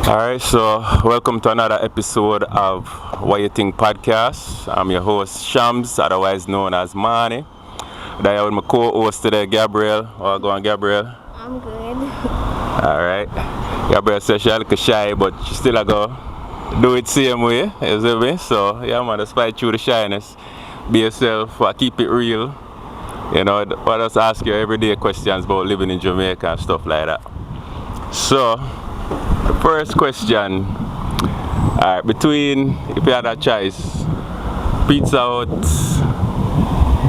Alright, so welcome to another episode of What You Think podcast. I'm your host Shams, otherwise known as Manny. Today with my co-host today, Gabriel. How go on, Gabriel? I'm good. Alright. Gabriel says she's a little shy, but she still a go do it same way, you see me? So yeah man, despite you the shyness, be yourself, keep it real. You know, I just ask you everyday questions about living in Jamaica and stuff like that. So the first question, alright, between, if you had a choice, Pizza Hut,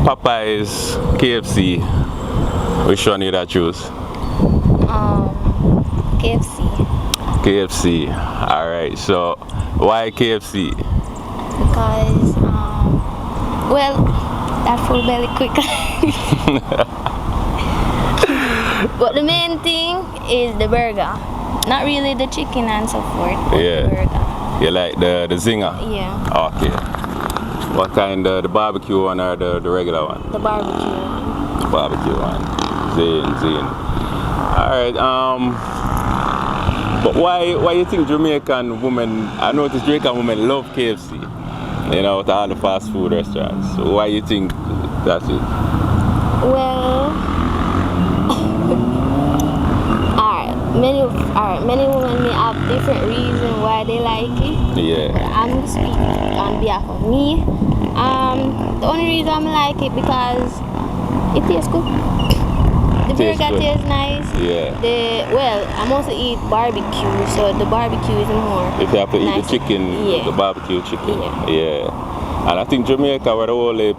Popeyes, KFC, which one you would choose? KFC. KFC, alright, so why KFC? Because, that full belly quick. But the main thing is the burger. Not really the chicken and so forth, but Yeah. the burger. You like the zinger? Yeah, Okay. What kind, the barbecue one or the regular one? the barbecue one. Barbecue one. Zane. Alright, but why you think Jamaican women, I noticed Jamaican women love KFC, you know, with all the fast food restaurants. So why you think that's it? Well, many women may have different reasons why they like it. Yeah. But I'm speaking on behalf of me. The only reason I like it because it tastes good. The burger tastes nice. Yeah. I mostly eat barbecue, so the barbecue is more. If you have to eat nice. the chicken, Yeah. the barbecue chicken. Yeah. And I think Jamaica were the only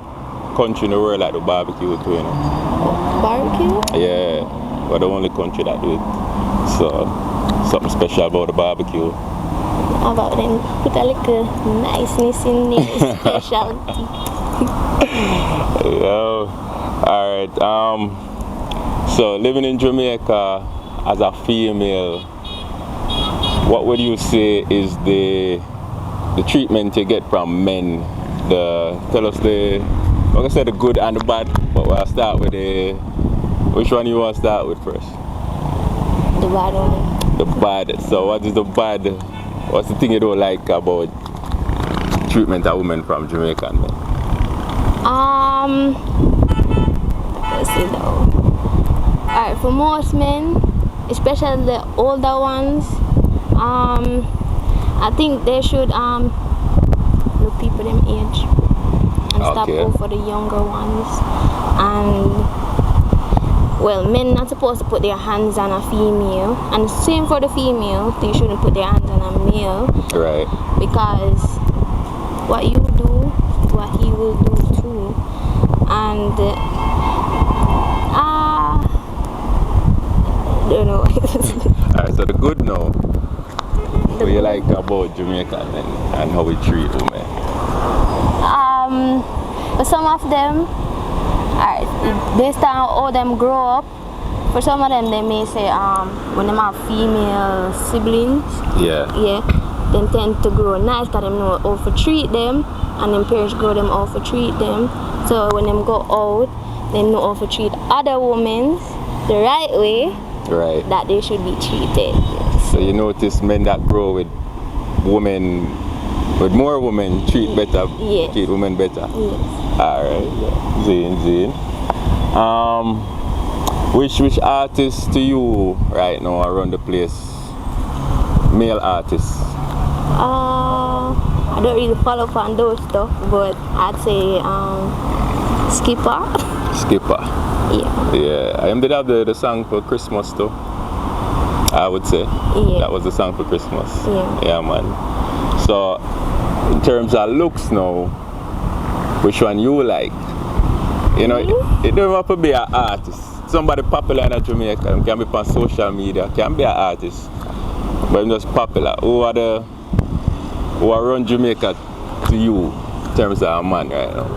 country in the world that do barbecue too, you know. Barbecue? Yeah. We're the only country that do it. So something special about the barbecue. How about them put a little niceness in there, specialty. Yeah. Alright. So living in Jamaica as a female, what would you say is the treatment you get from men? Tell us like I said, the good and the bad, but we'll start with which one you want to start with first? The bad one. The bad. So what is the bad? What's the thing you don't like about treatment of women from Jamaican men? Let's see though. Alright, for most men, especially the older ones, I think they should look people them age and stop go for the younger ones. And men not supposed to put their hands on a female, and same for the female, they shouldn't put their hands on a male. Right. Because what you do, what he will do too. And I don't know. Alright, so the good now, what you like about Jamaican men and how we treat women? For some of them, based on how them grow up, for some of them they may say when they have female siblings, they tend to grow nice because they know how to treat them, and them parents grow them how to treat them. So when them go out, they know how to treat other women the right way, that they should be treated. So you notice men that grow with women, with more women, treat better, treat women better. Yes. Alright, Zane. Which artists to you right now around the place? Male artists? I don't really follow up on those stuff, but I'd say Skipper. Skipper. Yeah. I did have the song for Christmas too. I would say. Yeah. That was the song for Christmas. Yeah, man. So in terms of looks now, which one you like? You know, it don't have to be an artist. Somebody popular in Jamaica, can be on social media, can be an artist, but I'm just popular. Who are around Jamaica to you in terms of a man right now?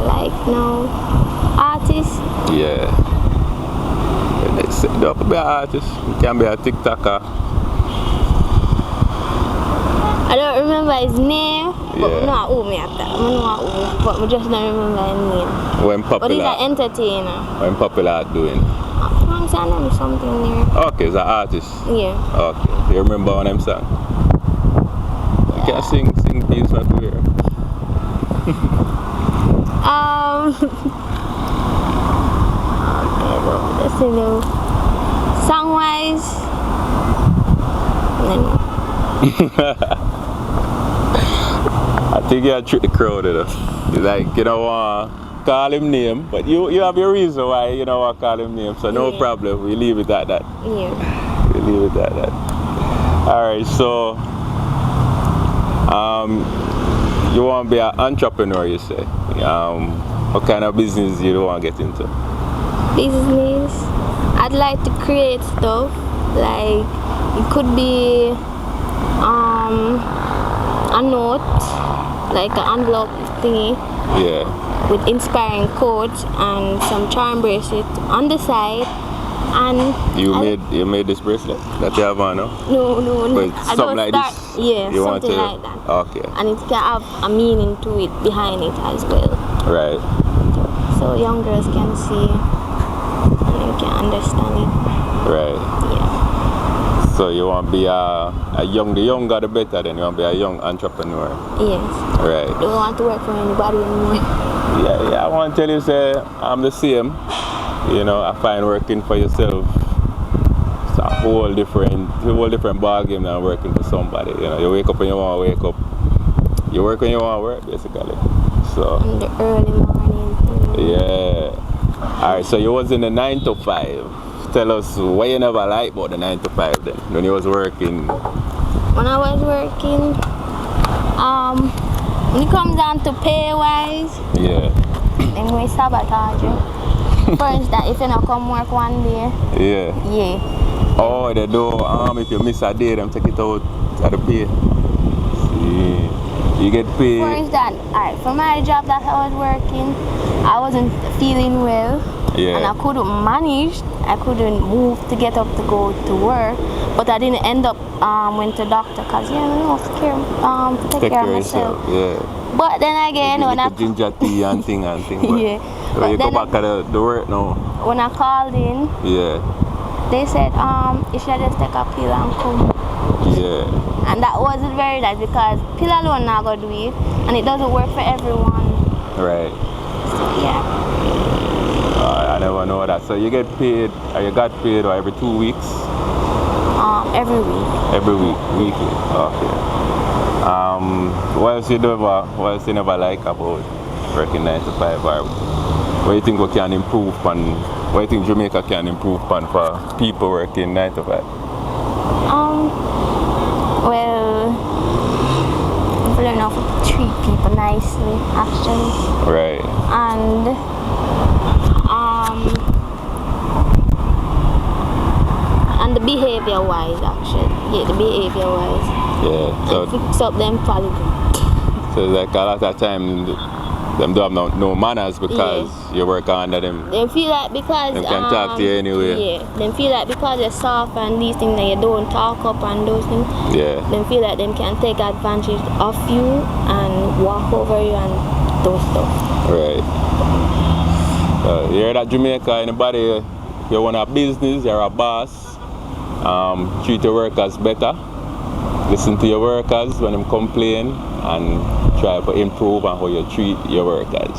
Like no artist. Yeah. It don't have to be an artist. It can be a TikToker. I don't remember his name, but I know who me at that. I know who, but I just don't remember his name. When popular. But he's an entertainer. When popular at doing. From song them something there. Okay, it's an artist. Yeah. Okay. You remember one of them song? You can sing piece of here. Okay, let's see now. Song wise. I think you trick the crowd enough. It's like you don't want call him name, but you have your reason why you don't want to call him name, so no problem. We leave it at that. Yeah. We leave it at that. Alright, so you want to be an entrepreneur, you say. What kind of business you want to get into? Business. I'd like to create stuff. Like it could be a note, like an envelope thingy. Yeah. With inspiring quotes and some charm bracelet on the side. And you made this bracelet that you have on now? No. But something like this? Yeah, you something want to, like that. Okay. And it can have a meaning to it behind it as well. Right. So young girls can see and they can understand it. Right. Yeah. So you want to be the younger the better, then you want to be a young entrepreneur. Yes. Right. Don't want to work for anybody anymore. Yeah, I want to tell you, say, I'm the same. You know, I find working for yourself, it's a whole different ball game than working for somebody. You know, you wake up when you want to wake up. You work when you want to work, basically. So. In the early morning. Yeah. Alright, so you was in the 9 to 5. Tell us why you never liked about the 9 to 5 then, when you was working. When I was working, when it comes down to pay wise, yeah. then we sabotage you. For instance, if you not come work one day. Yeah. Yeah. Oh, they do. If you miss a day, them take it out at the pay. See, you get paid. For instance, alright, for my job that I was working, I wasn't feeling well. Yeah. And I couldn't manage. I couldn't move to get up to go to work. But I didn't end up went to doctor because take care of myself. Yeah. But then again, when I ginger tea and thing. yeah. So you go back at the work now. When I called in, yeah, they said you should just take a pill and come. Yeah. And that wasn't very nice because pill alone not gonna do it, and it doesn't work for everyone. Right. So yeah. I never know that. So you get paid, or you got paid every 2 weeks? Every week. Every week, weekly. Okay. What else you never like about working 9 to 5? Or what do you think we can improve on? What do you think Jamaica can improve on for people working 9 to 5? Well, we learn how to treat people nicely, actually. Right. And the behavior wise, actually. Yeah, the behavior wise. Yeah. So fix up them politics. So like a lot of time, them don't have no manners because you work under them. They feel like because they can talk to you anyway. Yeah. They feel like because you're soft and these things that you don't talk up and those things. Yeah. They feel like they can take advantage of you and walk over you and those stuff. Right. You hear that Jamaica? Anybody? You want a business? You're a boss. Treat your workers better. Listen to your workers when they complain and try to improve on how you treat your workers.